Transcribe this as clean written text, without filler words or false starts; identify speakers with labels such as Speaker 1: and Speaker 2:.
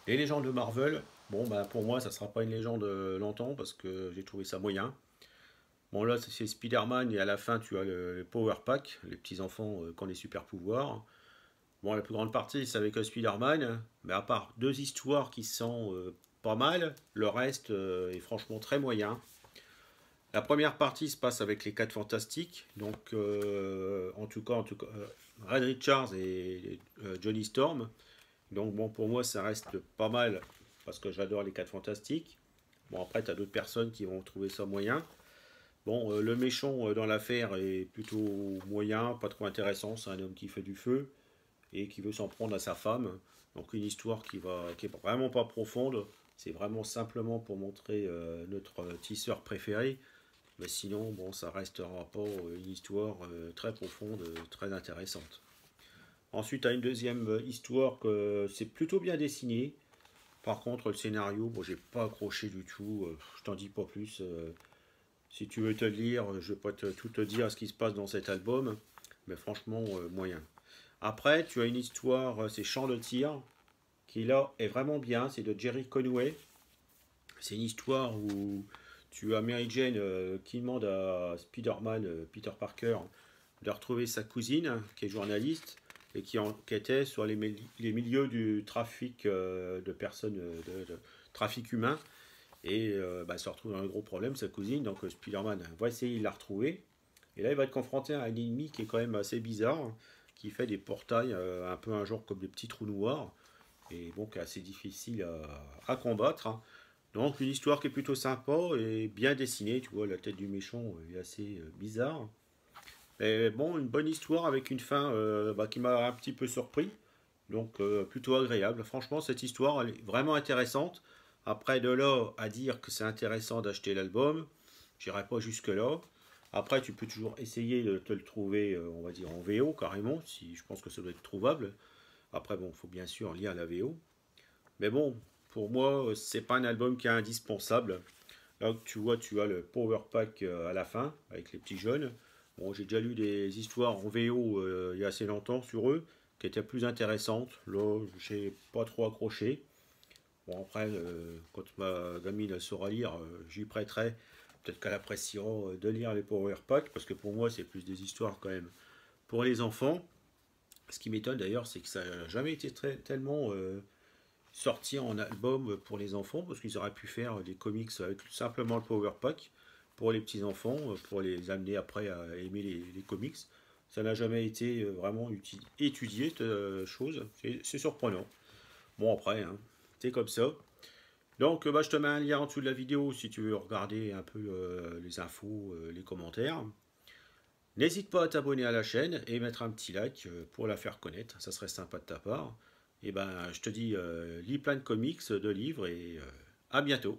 Speaker 1: Les légendes de Marvel, bon bah pour moi ça sera pas une légende longtemps parce que j'ai trouvé ça moyen. Bon là c'est Spider-Man et à la fin tu as le Power Pack, les petits enfants qui ont des super pouvoirs. Bon la plus grande partie c'est avec Spider-Man, mais à part deux histoires qui sont pas mal, le reste est franchement très moyen. La première partie se passe avec les 4 fantastiques, donc Red Richards et Johnny Storm. Donc bon, pour moi, ça reste pas mal parce que j'adore les 4 fantastiques. Bon, après, tu as d'autres personnes qui vont trouver ça moyen. Bon, le méchant dans l'affaire est plutôt moyen, pas trop intéressant. C'est un homme qui fait du feu et qui veut s'en prendre à sa femme. Donc une histoire qui est vraiment pas profonde. C'est vraiment simplement pour montrer notre tisseur préféré. Mais sinon, bon, ça restera pas une histoire très profonde, très intéressante. Ensuite, tu as une deuxième histoire que c'est plutôt bien dessiné. Par contre, le scénario, bon, j'ai pas accroché du tout. Je t'en dis pas plus. Si tu veux te le lire, je vais pas tout te dire ce qui se passe dans cet album. Mais franchement, moyen. Après, tu as une histoire, c'est Champ de tir, qui là est vraiment bien. C'est de Jerry Conway. C'est une histoire où tu as Mary Jane qui demande à Spider-Man, Peter Parker, de retrouver sa cousine, qui est journaliste, et qui enquêtait sur les milieux du trafic de personnes, de trafic humain. Et bah, se retrouve dans un gros problème, sa cousine. Donc Spider-Man va essayer de la retrouver. Et là, il va être confronté à un ennemi qui est quand même assez bizarre, qui fait des portails un peu un genre comme des petits trous noirs, et donc assez difficile à combattre, hein. Donc une histoire qui est plutôt sympa et bien dessinée, tu vois, la tête du méchant est assez bizarre. Mais bon, une bonne histoire avec une fin bah, qui m'a un petit peu surpris. Donc plutôt agréable. Franchement, cette histoire, elle est vraiment intéressante. Après, de là à dire que c'est intéressant d'acheter l'album, j'irai pas jusque-là. Après, tu peux toujours essayer de te le trouver, on va dire, en VO carrément, si je pense que ça doit être trouvable. Après, bon, il faut bien sûr lire la VO. Mais bon, pour moi, c'est pas un album qui est indispensable. Là, tu vois, tu as le Power Pack à la fin, avec les petits jeunes. Bon, j'ai déjà lu des histoires en VO il y a assez longtemps sur eux, qui étaient plus intéressantes. Là, j'ai pas trop accroché. Bon, après, quand ma gamine elle saura lire, j'y prêterai. Peut-être qu'elle appréciera de lire les Power Pack, parce que pour moi, c'est plus des histoires quand même pour les enfants. Ce qui m'étonne d'ailleurs, c'est que ça n'a jamais été tellement sorti en album pour les enfants, parce qu'ils auraient pu faire des comics avec simplement le Power Pack pour les petits enfants, pour les amener après à aimer les comics. Ça n'a jamais été vraiment étudié, cette chose. C'est surprenant. Bon, après, hein, c'est comme ça. Donc, bah, je te mets un lien en dessous de la vidéo si tu veux regarder un peu les infos, les commentaires. N'hésite pas à t'abonner à la chaîne et mettre un petit like pour la faire connaître, ça serait sympa de ta part. Et ben, je te dis, lis plein de comics, de livres et à bientôt.